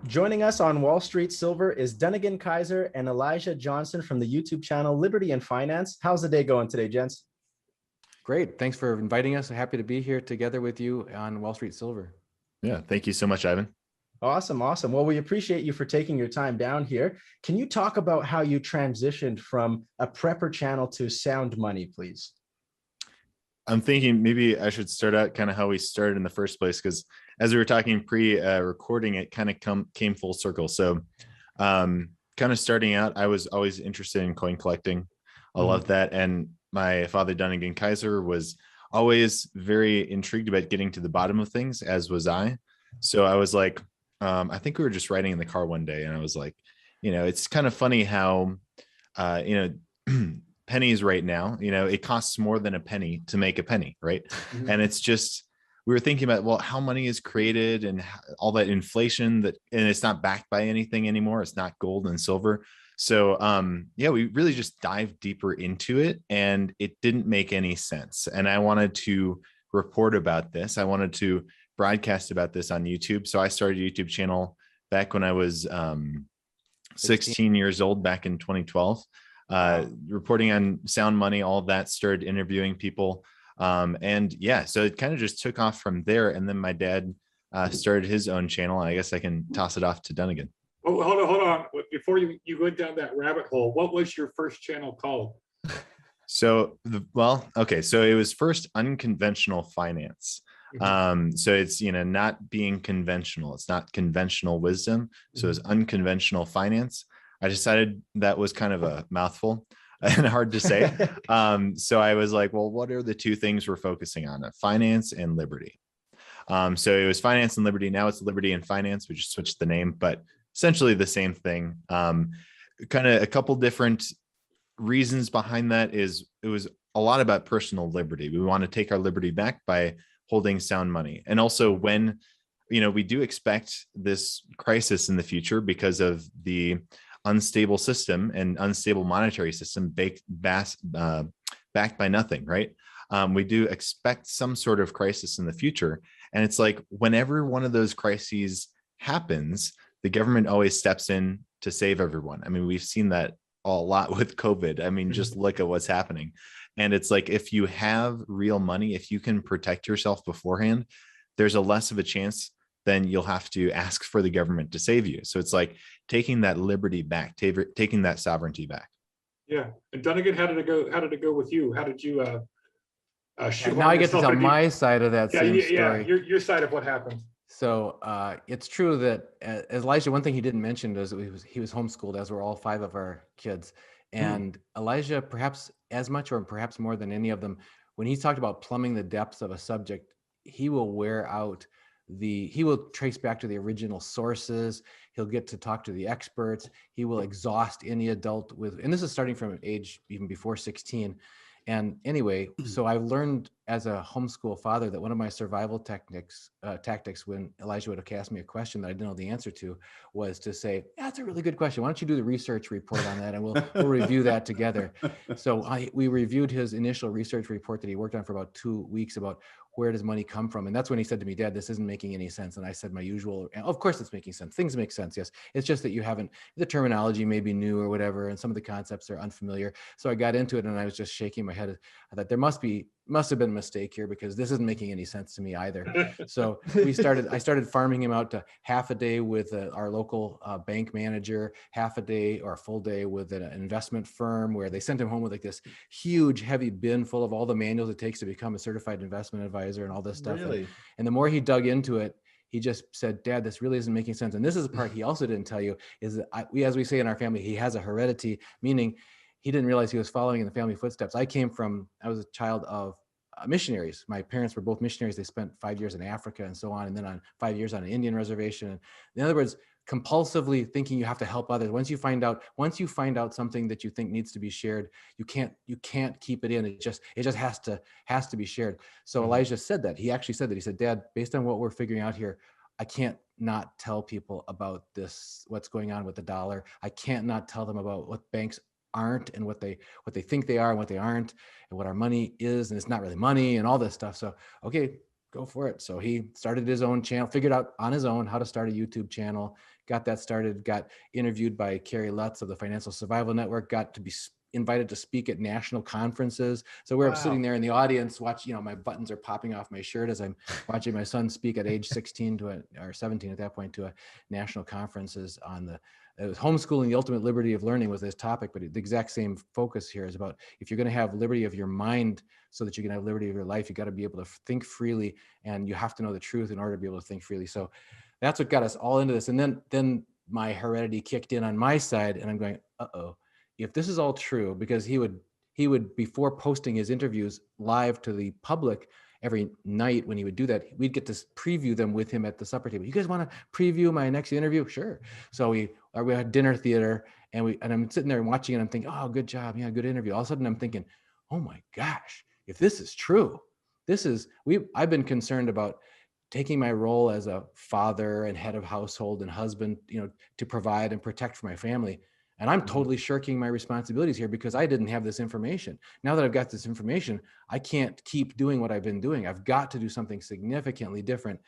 Joining us on Wall Street Silver is Dunagun Kaiser and Elijah Johnson from the YouTube channel Liberty and Finance. How's the day going today, gents? Great. Thanks for inviting us. Happy to be here together with you on Wall Street Silver. Yeah, thank you so much, Ivan. Awesome. Well, we appreciate you for taking your time down here. Can you talk about how you transitioned from a prepper channel to Sound Money, please? I'm thinking maybe I should start out kind of how we started in the first place, because as we were talking pre-recording, it kind of came full circle. So kind of starting out, I was always interested in coin collecting. I love that. And my father, Dunagun Kaiser, was always very intrigued about getting to the bottom of things, as was I. So I was like, I think we were just riding in the car one day, and I was like, it's kind of funny how, pennies right now, it costs more than a penny to make a penny, right? Mm-hmm. And it's just, we were thinking about, well, how money is created and all that inflation and it's not backed by anything anymore. It's not gold and silver. So we really just dived deeper into it, and it didn't make any sense. And I wanted to report about this. I wanted to broadcast about this on YouTube. So I started a YouTube channel back when I was 16 years old, back in 2012. Reporting on sound money, all of that, started interviewing people. So it kind of just took off from there. And then my dad started his own channel. And I guess I can toss it off to Dunagun. Oh, hold on. Before you went down that rabbit hole, what was your first channel called? So it was first Unconventional Finance. So it's, not being conventional. It's not conventional wisdom. So it's Unconventional Finance. I decided that was kind of a mouthful and hard to say. So I was like, well, what are the two things we're focusing on? Finance and liberty. So it was finance and liberty. Now it's liberty and finance. We just switched the name, but essentially the same thing. Kind of a couple different reasons behind that is it was a lot about personal liberty. We want to take our liberty back by holding sound money. And also when, we do expect this crisis in the future because of the unstable system and unstable monetary system backed by nothing, right? We do expect some sort of crisis in the future. And it's like, whenever one of those crises happens, the government always steps in to save everyone. I mean, we've seen that a lot with COVID. I mean, just look at what's happening. And it's like, if you have real money, if you can protect yourself beforehand, there's a less of a chance then you'll have to ask for the government to save you. So it's like taking that liberty back, taking that sovereignty back. Yeah. And Dunagun, how did it go with you? How did you now I get to tell my side of that same story. Yeah, your side of what happened. So it's true that as Elijah, one thing he didn't mention is he was homeschooled, as were all 5 of our kids. And Elijah, perhaps as much or perhaps more than any of them, when he's talked about plumbing the depths of a subject, he will wear out he will trace back to the original sources. He'll get to talk to the experts. He will exhaust any adult and this is starting from an age even before 16. And anyway, so I've learned as a homeschool father that one of my survival tactics when Elijah would have asked me a question that I didn't know the answer to was to say, that's a really good question. Why don't you do the research report on that and we'll review that together. So we reviewed his initial research report that he worked on for about 2 weeks about where does money come from? And that's when he said to me, Dad, this isn't making any sense. And I said my usual, of course it's making sense. Things make sense, yes. It's just that the terminology may be new or whatever, and some of the concepts are unfamiliar. So I got into it and I was just shaking my head. I thought there must have been a mistake here because this isn't making any sense to me either. So I started farming him out to half a day with our local bank manager, half a day or a full day with an investment firm, where they sent him home with like this huge heavy bin full of all the manuals it takes to become a certified investment advisor and all this stuff. Really? And the more he dug into it, he just said, Dad, this really isn't making sense. And this is the part he also didn't tell you is that as we say in our family, he has a heredity, meaning he didn't realize he was following in the family footsteps. I was a child of missionaries. My parents were both missionaries. They spent 5 years in Africa and so on, and then 5 years on an Indian reservation. And in other words, compulsively thinking you have to help others. Once you find out something that you think needs to be shared, you can't keep it in. It just has to be shared. So Elijah said that. He actually said that. He said, Dad, based on what we're figuring out here, I can't not tell people about this, what's going on with the dollar. I can't not tell them about what banks aren't and what they think they are and what they aren't and what our money is, and it's not really money and all this stuff. So, okay, go for it. So he started his own channel, figured out on his own how to start a YouTube channel, got that started, got interviewed by Carrie Lutz of the Financial Survival Network, got to be invited to speak at national conferences. So we're sitting there in the audience, watch, my buttons are popping off my shirt as I'm watching my son speak at age 16 or 17 at that point to a national conferences on it was homeschooling, the ultimate liberty of learning was this topic, but the exact same focus here is about if you're going to have liberty of your mind so that you can have liberty of your life, you got to be able to think freely, and you have to know the truth in order to be able to think freely. So that's what got us all into this. And then my heredity kicked in on my side, and I'm going, uh-oh, if this is all true, because he would before posting his interviews live to the public every night when he would do that, we'd get to preview them with him at the supper table. You guys want to preview my next interview? Sure. So we had dinner theater, and I'm sitting there watching, and I'm thinking, oh, good job. Yeah, good interview. All of a sudden I'm thinking, oh my gosh, if this is true, I've been concerned about taking my role as a father and head of household and husband, to provide and protect for my family. And I'm totally shirking my responsibilities here because I didn't have this information. Now that I've got this information, I can't keep doing what I've been doing. I've got to do something significantly different,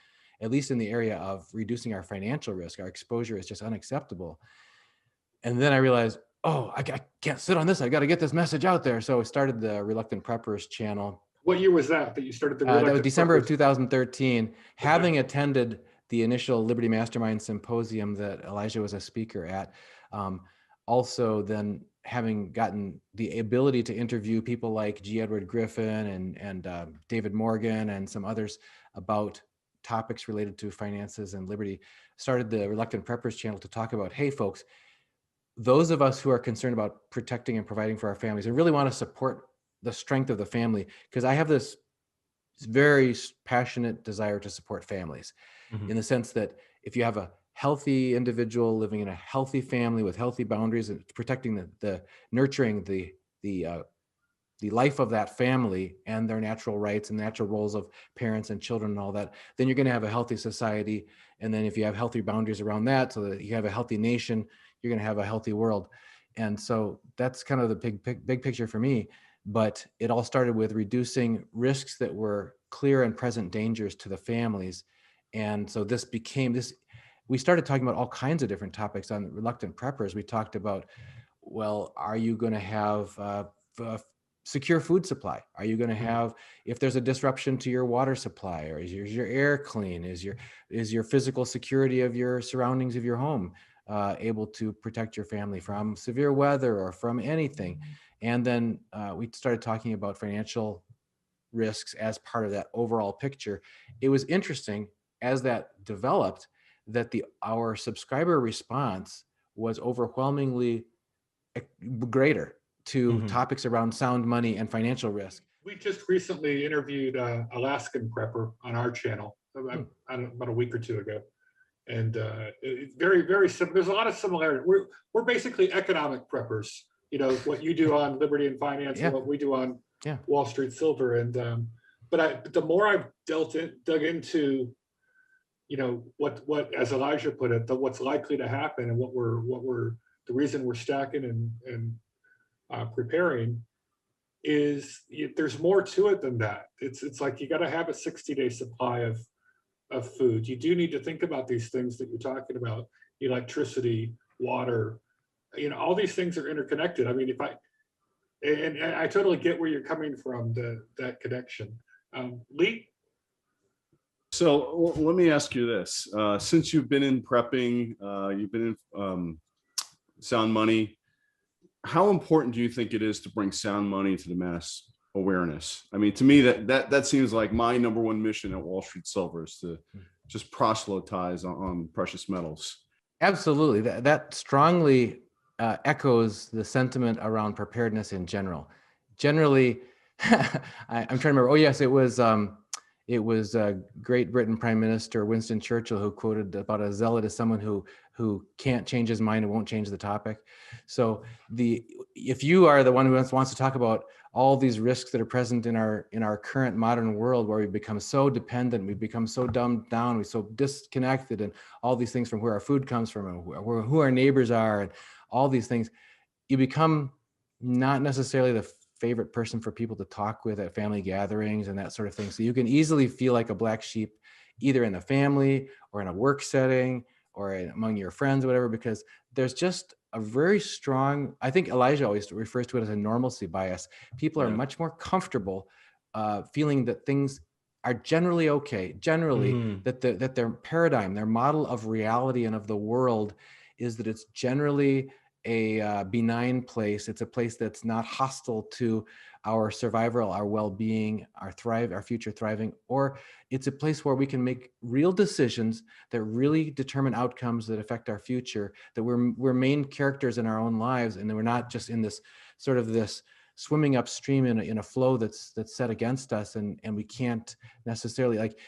at least in the area of reducing our financial risk. Our exposure is just unacceptable. And then I realized, oh, I can't sit on this. I got to get this message out there. So I started the Reluctant Preppers channel. What year was that you started the that was Reluctant December Preppers? of 2013, having attended the initial Liberty Mastermind Symposium that Elijah was a speaker at. Also then having gotten the ability to interview people like G. Edward Griffin and David Morgan and some others about topics related to finances and liberty, started the Reluctant Preppers channel to talk about, hey folks, those of us who are concerned about protecting and providing for our families and really want to support the strength of the family, because I have this very passionate desire to support families in the sense that if you have a healthy individual living in a healthy family with healthy boundaries and protecting nurturing the life of that family and their natural rights and natural roles of parents and children and all that, then you're going to have a healthy society. And then if you have healthy boundaries around that, so that you have a healthy nation, you're going to have a healthy world. And so that's kind of the big picture for me. But it all started with reducing risks that were clear and present dangers to the families. And so this became this. We started talking about all kinds of different topics on Reluctant Preppers. We talked about, well, are you going to have a secure food supply? Are you going to have, if there's a disruption to your water supply, or is your air clean? Is your physical security of your surroundings of your home able to protect your family from severe weather or from anything? And then we started talking about financial risks as part of that overall picture. It was interesting as that developed that our subscriber response was overwhelmingly greater to topics around sound money and financial risk. We just recently interviewed Alaskan prepper on our channel about a week or two ago. And it's very, very simple. There's a lot of similarity. We're basically economic preppers, what you do on Liberty and Finance and what we do on Wall Street Silver. And but the more I've dug into what as Elijah put it, what's likely to happen and what we're the reason we're stacking and preparing is there's more to it than that. It's like you got to have a 60-day supply of food. You do need to think about these things that you're talking about: electricity, water. All these things are interconnected. I mean, and I totally get where you're coming from, that connection. Lee? So let me ask you this. Since you've been in prepping, you've been in sound money, how important do you think it is to bring sound money to the mass awareness? I mean, to me, that seems like my number one mission at Wall Street Silver is to just proselytize on precious metals. Absolutely. That strongly echoes the sentiment around preparedness in general. Generally, I'm trying to remember. Oh, yes, it was Great Britain Prime Minister Winston Churchill who quoted about a zealot as someone who can't change his mind and won't change the topic. So if you are the one who wants to talk about all these risks that are present in our current modern world, where we've become so dependent, we've become so dumbed down, we're so disconnected, and all these things from where our food comes from, and who our neighbors are, and all these things, you become not necessarily favorite person for people to talk with at family gatherings and that sort of thing. So you can easily feel like a black sheep, either in the family or in a work setting or among your friends or whatever, because there's just a very strong, I think Elijah always refers to it as a normalcy bias. People are much more comfortable feeling that things are generally okay, generally that their paradigm, their model of reality and of the world is that it's generally a benign place. It's a place that's not hostile to our survival, our well-being, our future thriving, or it's a place where we can make real decisions that really determine outcomes that affect our future, that we're main characters in our own lives, and that we're not just in this sort of this swimming upstream in a flow that's set against us, and we can't necessarily, like,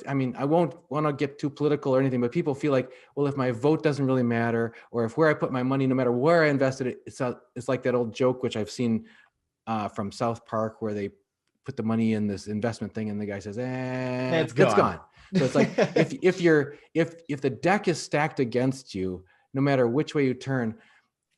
I mean, I won't want to get too political or anything, but people feel like, well, if my vote doesn't really matter, or if where I put my money, no matter where I invested it, it's like that old joke, which I've seen from South Park, where they put the money in this investment thing and the guy says, it's gone. So it's like, if the deck is stacked against you, no matter which way you turn,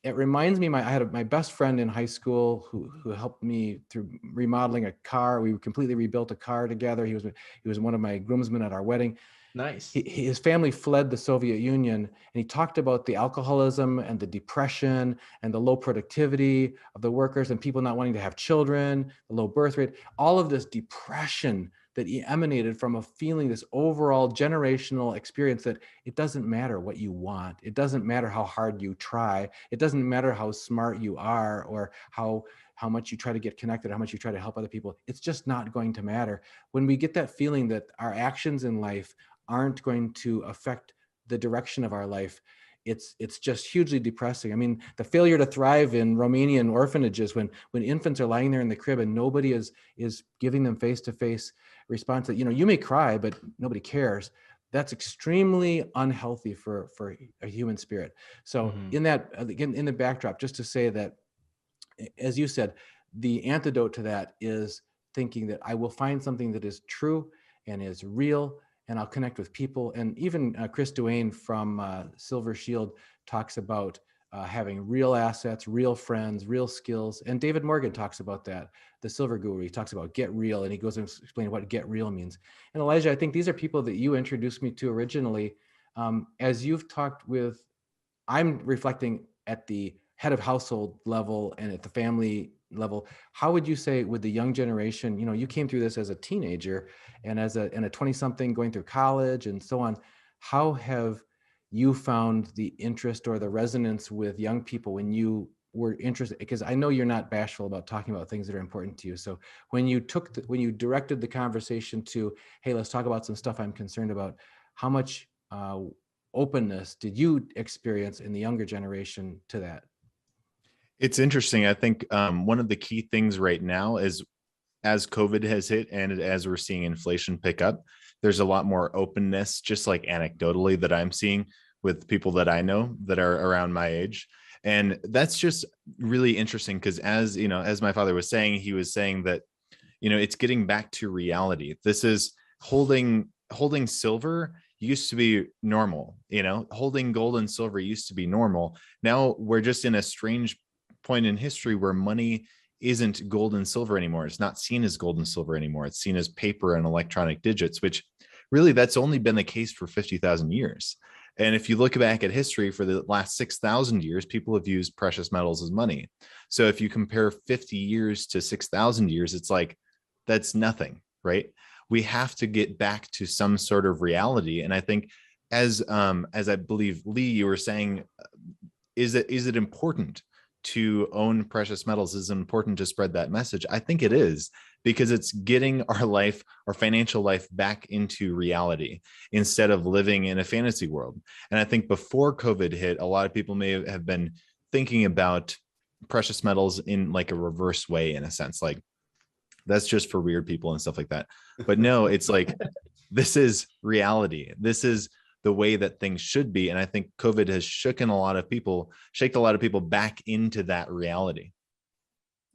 it reminds me, I had my best friend in high school who helped me through remodeling a car. We completely rebuilt a car together. He was one of my groomsmen at our wedding. Nice. His family fled the Soviet Union, and he talked about the alcoholism and the depression and the low productivity of the workers and people not wanting to have children, the low birth rate, all of this depression that emanated from a feeling, this overall generational experience, that it doesn't matter what you want. It doesn't matter how hard you try. It doesn't matter how smart you are, or how much you try to get connected, how much you try to help other people. It's just not going to matter. When we get that feeling that our actions in life aren't going to affect the direction of our life, it's just hugely depressing. I mean, the failure to thrive in Romanian orphanages, when infants are lying there in the crib and nobody is giving them face-to-face response, that, you may cry, but nobody cares. That's extremely unhealthy for a human spirit. So in that, again, in the backdrop, just to say that, as you said, the antidote to that is thinking that I will find something that is true and is real, and I'll connect with people. And even Chris Duane from Silver Shield talks about having real assets, real friends, real skills. And David Morgan talks about that, the Silver Guru. He talks about get real, and he goes and explains what get real means. And Elijah, I think these are people that you introduced me to originally. As you've talked with, I'm reflecting at the head of household level and at the family level. How would you say with the young generation, you came through this as a teenager and as a 20-something going through college and so on, how have you found the interest or the resonance with young people when you were interested? Because I know you're not bashful about talking about things that are important to you. So when you directed the conversation to, hey, let's talk about some stuff I'm concerned about, how much openness did you experience in the younger generation to that? It's interesting. I think one of the key things right now is, as COVID has hit and as we're seeing inflation pick up, there's a lot more openness, just like anecdotally, that I'm seeing with people that I know that are around my age. And that's just really interesting because, as my father was saying, he was saying that, it's getting back to reality. This is holding silver used to be normal, holding gold and silver used to be normal. Now we're just in a strange point in history where money isn't gold and silver anymore. It's not seen as gold and silver anymore. It's seen as paper and electronic digits, which really that's only been the case for 50,000 years. And if you look back at history for the last 6,000 years, people have used precious metals as money. So if you compare 50 years to 6,000 years, it's like, that's nothing, right? We have to get back to some sort of reality. And I think as I believe, Lee, you were saying, is it important to own precious metals? Is it important to spread that message? I think it is, because it's getting our financial life back into reality instead of living in a fantasy world. And I think before COVID hit, a lot of people may have been thinking about precious metals in like a reverse way, in a sense, like that's just for weird people and stuff like that. But no, it's like, this is reality. This is the way that things should be. And I think COVID has shaken a lot of people back into that reality.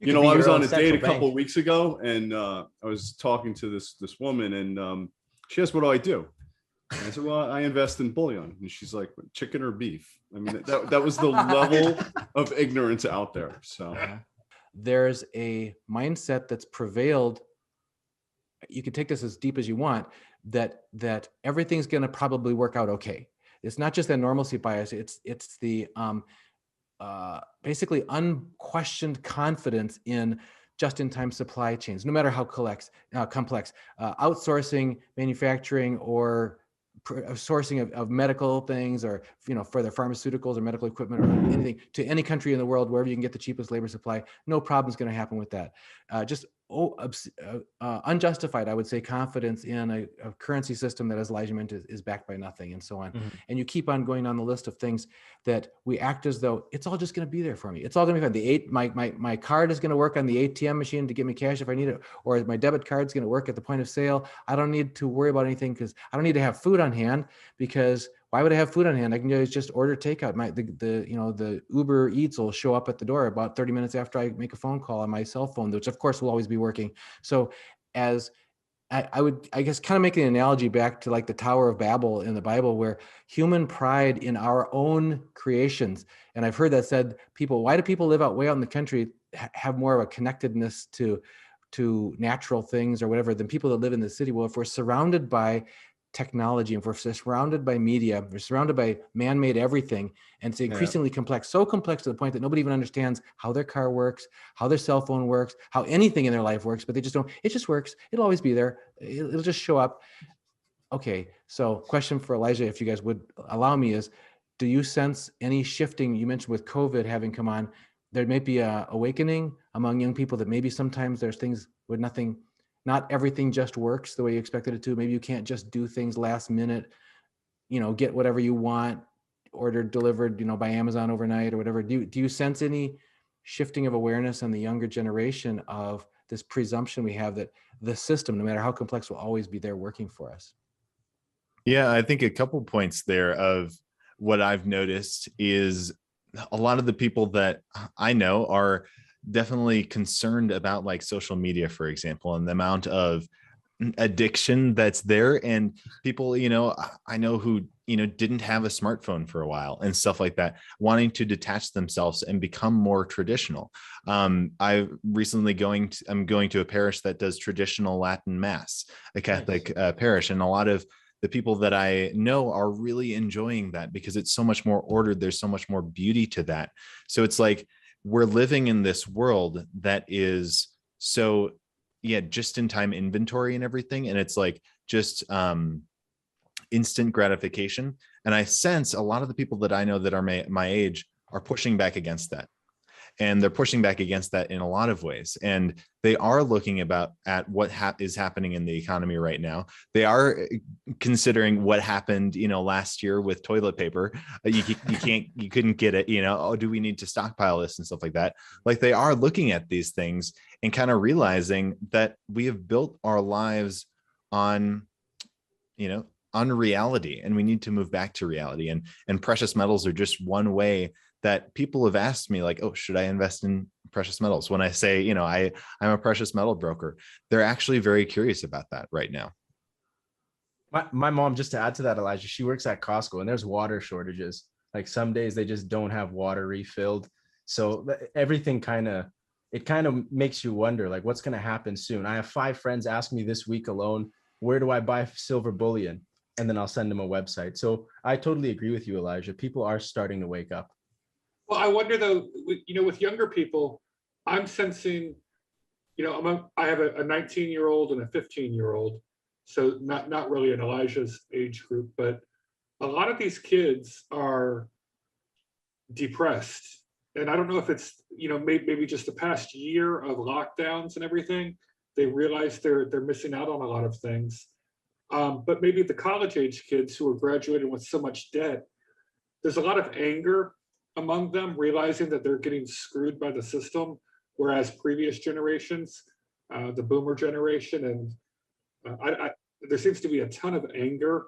I was on a date a couple of weeks ago, and I was talking to this woman, and she asked, what do I do? And I said, well, I invest in bullion. And she's like, chicken or beef? I mean, that was the level of ignorance out there. So there's a mindset that's prevailed. You can take this as deep as you want, that everything's going to probably work out okay. It's not just that normalcy bias. It's the basically unquestioned confidence in just-in-time supply chains, no matter how complex, outsourcing, manufacturing, or sourcing of medical things, or for their pharmaceuticals or medical equipment or anything, to any country in the world, wherever you can get the cheapest labor supply. No problem's going to happen with that. Unjustified, I would say, confidence in a currency system that, as Elijah mentioned, is backed by nothing, and so on. Mm-hmm. And you keep on going on the list of things that we act as though it's all just going to be there for me. It's all going to be fine. My card is going to work on the ATM machine to give me cash if I need it, or my debit card is going to work at the point of sale. I don't need to worry about anything because I don't need to have food on hand, because why would I have food on hand? I can just order takeout. The Uber Eats will show up at the door about 30 minutes after I make a phone call on my cell phone, which of course will always be working. So as I guess kind of make an analogy back to like the Tower of Babel in the Bible, where human pride in our own creations. And I've heard that said, why do people live way out in the country have more of a connectedness to natural things or whatever than people that live in the city? Well, if we're surrounded by technology, and if we're surrounded by media, we're surrounded by man-made everything, and it's increasingly complex, so complex to the point that nobody even understands how their car works, how their cell phone works, how anything in their life works, but they just don't. It just works. It'll always be there. It'll just show up. Okay, so question for Elijah, if you guys would allow me, is, do you sense any shifting? You mentioned with COVID having come on, there may be a awakening among young people that maybe sometimes there's things with not everything just works the way you expected it to. Maybe you can't just do things last minute, get whatever you want, ordered, delivered, by Amazon overnight or whatever. Do you sense any shifting of awareness on the younger generation of this presumption we have that the system, no matter how complex, will always be there working for us? Yeah, I think a couple points there of what I've noticed is a lot of the people that I know are definitely concerned about like social media, for example, and the amount of addiction that's there. And people, I know who, didn't have a smartphone for a while and stuff like that, wanting to detach themselves and become more traditional. I'm going to a parish that does traditional Latin Mass, a Catholic parish. And a lot of the people that I know are really enjoying that because it's so much more ordered. There's so much more beauty to that. So it's like, we're living in this world that is so, just in time inventory and everything. And it's like just instant gratification. And I sense a lot of the people that I know that are my age are pushing back against that. And they're pushing back against that in a lot of ways. And they are looking at what is happening in the economy right now. They are considering what happened, last year with toilet paper. You couldn't get it, do we need to stockpile this and stuff like that? Like, they are looking at these things and kind of realizing that we have built our lives on reality, and we need to move back to reality. And precious metals are just one way that people have asked me, like, oh, should I invest in precious metals? When I say, I'm a precious metal broker, they're actually very curious about that right now. My mom, just to add to that, Elijah, she works at Costco, and there's water shortages. Like, some days they just don't have water refilled. So everything kind of makes you wonder, like, what's going to happen soon. I have 5 friends ask me this week alone, where do I buy silver bullion? And then I'll send them a website. So I totally agree with you, Elijah. People are starting to wake up. Well, I wonder though, with younger people, I'm sensing, I have a 19-year-old and a 15-year-old, so not really in Elijah's age group, but a lot of these kids are depressed. And I don't know if it's, maybe just the past year of lockdowns and everything, they realize they're missing out on a lot of things. But maybe the college age kids who are graduating with so much debt, there's a lot of anger among them, realizing that they're getting screwed by the system, whereas previous generations, the boomer generation, and there seems to be a ton of anger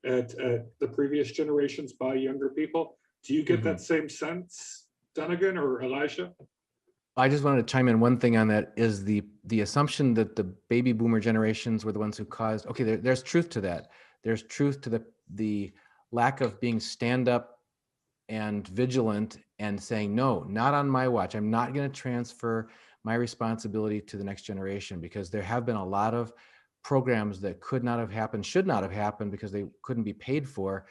at the previous generations by younger people. Do you get that same sense, Dunagun or Elijah? I just wanted to chime in. One thing on that is the assumption that the baby boomer generations were the ones who caused. Okay, there's truth to that. There's truth to the lack of being stand up and vigilant and saying, no, not on my watch. I'm not going to transfer my responsibility to the next generation, because there have been a lot of programs that could not have happened, should not have happened, because they couldn't be paid for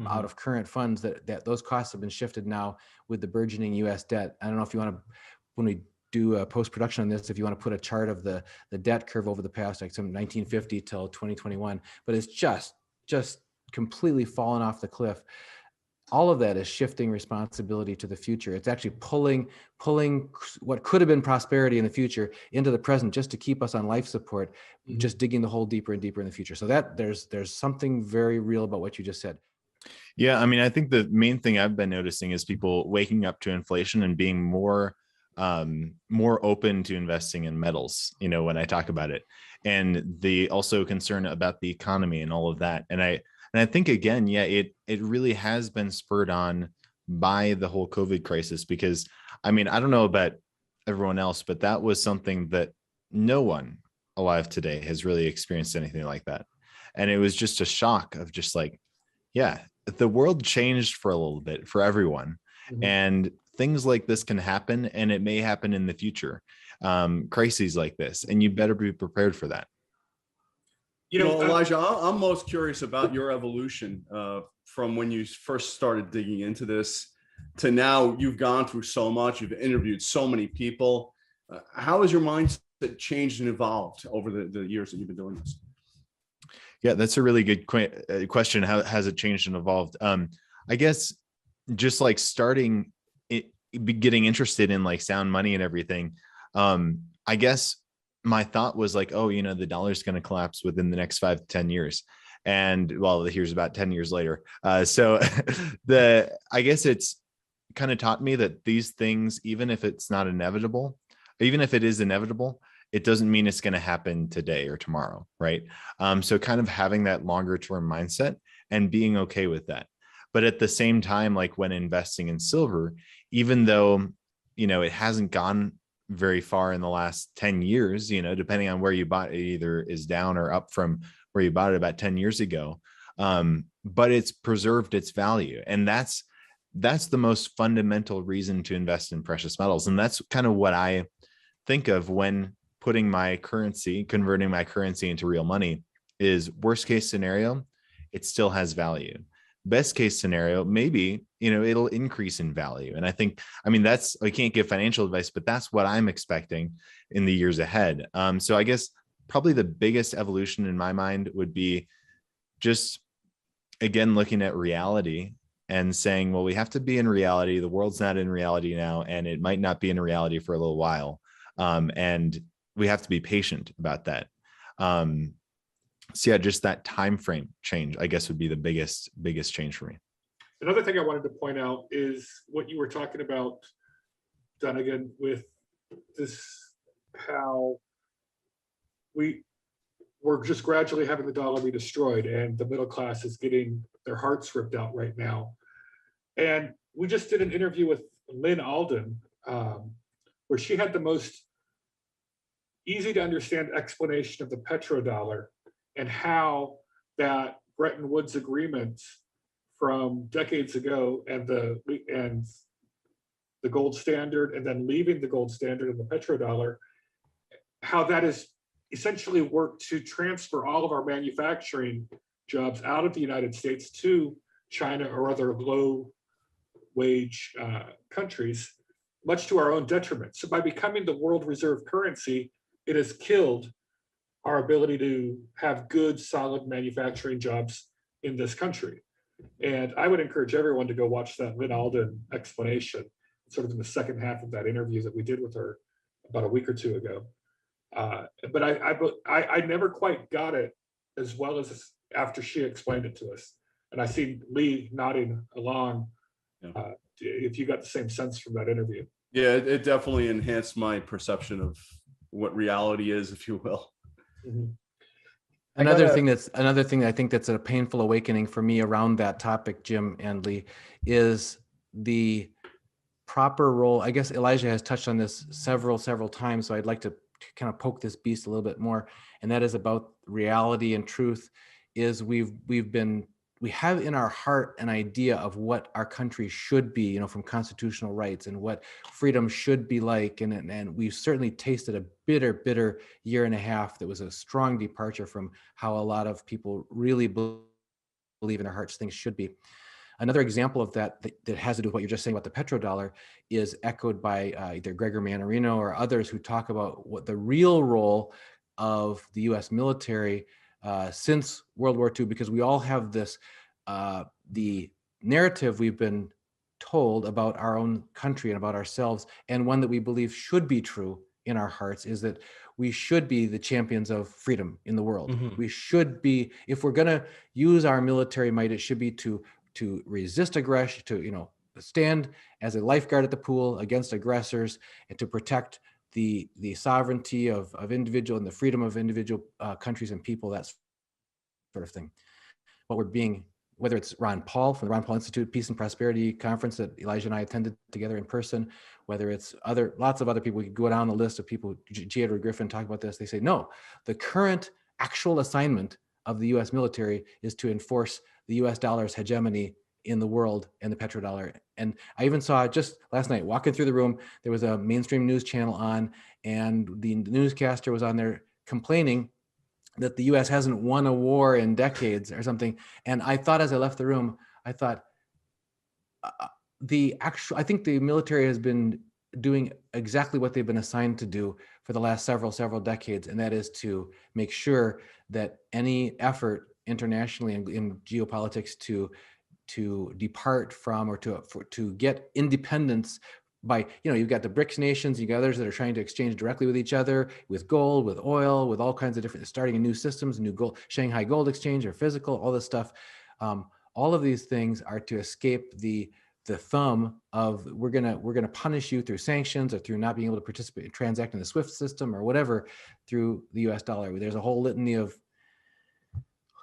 out of current funds, that those costs have been shifted now with the burgeoning US debt. I don't know if you want to, when we do a post-production on this, if you want to put a chart of the debt curve over the past, like some 1950 till 2021, but it's just completely fallen off the cliff. All of that is shifting responsibility to the future. It's actually pulling what could have been prosperity in the future into the present, just to keep us on life support, just digging the hole deeper and deeper in the future. So that there's something very real about what you just said. Yeah, I mean, I think the main thing I've been noticing is people waking up to inflation and being more open to investing in metals, when I talk about it, and the also concern about the economy and all of that. And I think, again, yeah, it really has been spurred on by the whole COVID crisis, because I mean, I don't know about everyone else, but that was something that no one alive today has really experienced anything like that. And it was just a shock of just like, yeah, the world changed for a little bit for everyone. And things like this can happen, and it may happen in the future, crises like this, and you better be prepared for that. Elijah, I'm most curious about your evolution from when you first started digging into this to now. You've gone through so much, you've interviewed so many people. How has your mindset changed and evolved over the years that you've been doing this? Yeah, that's a really good question. How has it changed and evolved? I guess just like starting getting interested in like sound money and everything. I guess my thought was like, oh, the dollar's going to collapse within the next 5 to 10 years. And well, here's about 10 years later. So I guess it's kind of taught me that these things, even if it's not inevitable, even if it is inevitable, it doesn't mean it's going to happen today or tomorrow. Right. So kind of having that longer term mindset and being okay with that. But at the same time, like when investing in silver, even though, it hasn't gone very far in the last 10 years, depending on where you bought it, either is down or up from where you bought it about 10 years ago. But it's preserved its value. And that's the most fundamental reason to invest in precious metals. And that's kind of what I think of when converting my currency into real money. Is worst case scenario, it still has value. Best case scenario, maybe, it'll increase in value. And I can't give financial advice, but that's what I'm expecting in the years ahead. So I guess probably the biggest evolution in my mind would be just, again, looking at reality and saying, well, we have to be in reality. The world's not in reality now, and it might not be in reality for a little while. And we have to be patient about that. So yeah, just that time frame change, I guess, would be the biggest change for me. Another thing I wanted to point out is what you were talking about, Dunagun, with this, how we're just gradually having the dollar be destroyed, and the middle class is getting their hearts ripped out right now. And we just did an interview with Lynn Alden, where she had the most easy to understand explanation of the petrodollar and how that Bretton Woods agreement from decades ago and the gold standard, and then leaving the gold standard and the petrodollar, how that has essentially worked to transfer all of our manufacturing jobs out of the United States to China or other low wage countries, much to our own detriment. So by becoming the world reserve currency, it has killed our ability to have good, solid manufacturing jobs in this country. And I would encourage everyone to go watch that Lynn Alden explanation, sort of in the second half of that interview that we did with her about a week or two ago. But I never quite got it as well as after she explained it to us. And I see Lee nodding along. If you got the same sense from that interview. Yeah, it definitely enhanced my perception of what reality is, if you will. Mm-hmm. Another thing I think that's a painful awakening for me around that topic, Jim and Lee, is the proper role. I guess Elijah has touched on this several times, so I'd like to kind of poke this beast a little bit more. And that is about reality and truth. Is we've been we have in our heart an idea of what our country should be, you know, from constitutional rights and what freedom should be like. And we've certainly tasted a bitter year and a half that was a strong departure from how a lot of people really believe in their hearts things should be. Another example of that has to do with what you're just saying about the petrodollar is echoed by either Gregor Mannarino or others who talk about what the real role of the US military since World War II, because we all have this, the narrative we've been told about our own country and about ourselves, and one that we believe should be true in our hearts, is that we should be the champions of freedom in the world. We should be, if we're going to use our military might, it should be to resist aggression, to, you know, stand as a lifeguard at the pool against aggressors, and to protect the sovereignty of individual and the freedom of individual countries and people, that sort of thing. What we're being, whether it's Ron Paul from the Ron Paul Institute Peace and Prosperity Conference that Elijah and I attended together in person, whether it's lots of other people, we could go down the list of people, G. Edward Griffin talk about this, they say, no, the current actual assignment of the US military is to enforce the US dollar's hegemony in the world and the petrodollar. And I even saw just last night, walking through the room, there was a mainstream news channel on, and the newscaster was on there complaining that the US hasn't won a war in decades or something. And I thought, as I left the room, I thought, I think the military has been doing exactly what they've been assigned to do for the last several decades, and that is to make sure that any effort internationally in geopolitics to depart from, or to get independence by, you know, you've got the BRICS nations, you've got others that are trying to exchange directly with each other, with gold, with oil, with all kinds of different, starting in new systems, new gold, Shanghai Gold Exchange or physical, all this stuff. All of these things are to escape the thumb of, we're gonna punish you through sanctions or through not being able to participate, transact in the SWIFT system or whatever through the US dollar. There's a whole litany of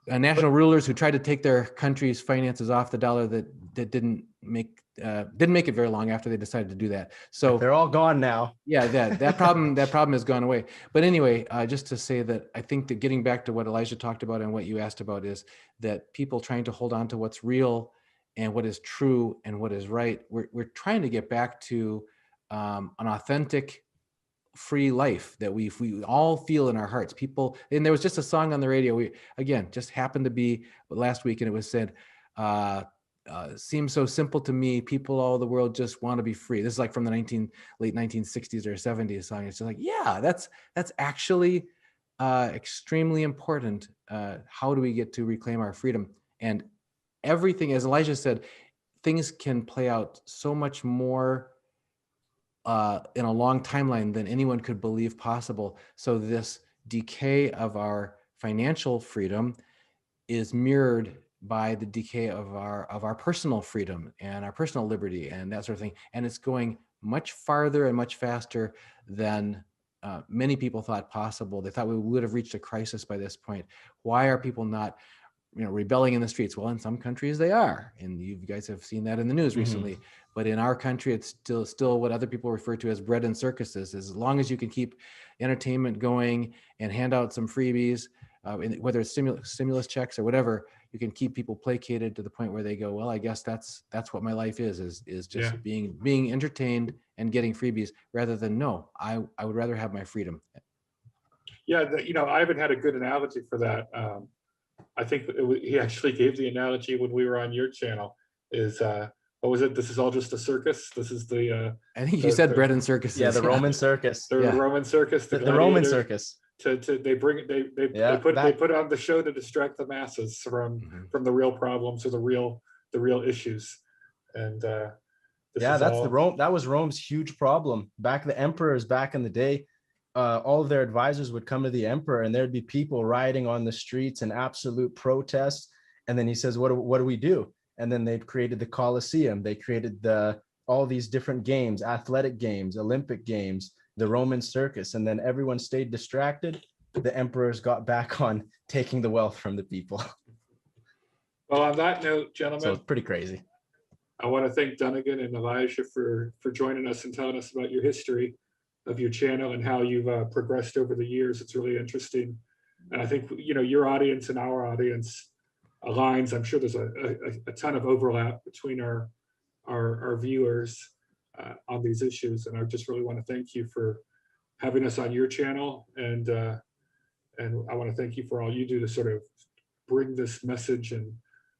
national rulers who tried to take their country's finances off the dollar that didn't make it very long after they decided to do that. So they're all gone now. Yeah, that problem has gone away. But anyway, just to say that I think that getting back to what Elijah talked about and what you asked about is that people trying to hold on to what's real and what is true and what is right. We're trying to get back to an authentic, free life that we all feel in our hearts. People, and there was just a song on the radio, we again just happened to be last week, and it was said, seems so simple to me, people all over the world just want to be free. This is like from the late 1960s or 70s song. It's just like, yeah, that's actually extremely important. How do we get to reclaim our freedom? And everything, as Elijah said, things can play out so much more in a long timeline than anyone could believe possible. So this decay of our financial freedom is mirrored by the decay of our personal freedom and our personal liberty and that sort of thing. And it's going much farther and much faster than many people thought possible. They thought we would have reached a crisis by this point. Why are people not, rebelling in the streets? Well, in some countries they are, and you guys have seen that in the news recently. But in our country, it's still what other people refer to as bread and circuses. As long as you can keep entertainment going and hand out some freebies, whether it's stimulus checks or whatever, you can keep people placated to the point where they go, well, I guess that's what my life is just being entertained and getting freebies, rather than, no, I would rather have my freedom. Yeah, Ivan had a good analogy for that. I think he actually gave the analogy when we were on your channel. Is what was it? This is all just a circus. This is the. I think you said bread and circuses. Yeah, the Roman circus. The Roman circus. The Roman circus. They put on the show to distract the masses from the real problems or the real issues, and that was Rome's huge problem. The emperors back in the day, all of their advisors would come to the emperor, and there'd be people rioting on the streets in absolute protest. And then he says, what do we do? And then they've created the Colosseum. They created all these different games, athletic games, Olympic games, the Roman circus. And then everyone stayed distracted. The emperors got back on taking the wealth from the people. Well, on that note, gentlemen, so it's pretty crazy. I want to thank Dunagun and Elijah for joining us and telling us about your history of your channel and how you've progressed over the years. It's really interesting. And I think, your audience and our audience aligns. I'm sure there's a ton of overlap between our viewers on these issues. And I just really want to thank you for having us on your channel. And I want to thank you for all you do to sort of bring this message and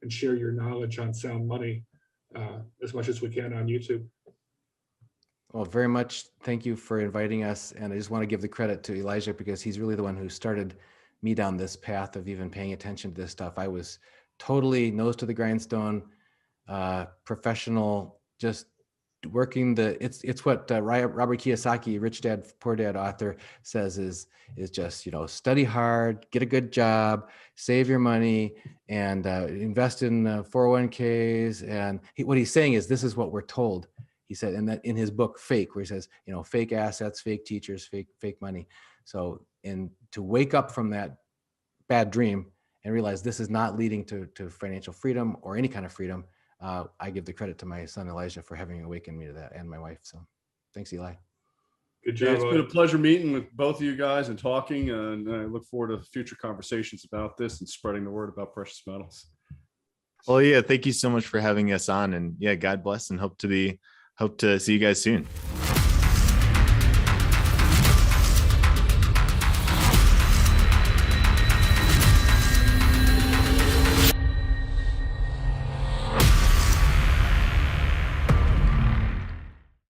share your knowledge on sound money as much as we can on YouTube. Well, very much thank you for inviting us. And I just want to give the credit to Elijah because he's really the one who started me down this path of even paying attention to this stuff. I was totally nose to the grindstone, professional, just working it's what Robert Kiyosaki, Rich Dad Poor Dad author, says is just, study hard, get a good job, save your money, and invest in 401ks. And what he's saying is this is what we're told. He said, and that in his book Fake, where he says, fake assets, fake teachers, fake money. So, and to wake up from that bad dream and realize this is not leading to financial freedom or any kind of freedom, I give the credit to my son Elijah for having awakened me to that, and my wife. So thanks, Eli. Good Yeah, job. it's been a pleasure meeting with both of you guys and talking, and I look forward to future conversations about this and spreading the word about precious metals. Well, yeah, thank you so much for having us on, and yeah, God bless, and hope to see you guys soon.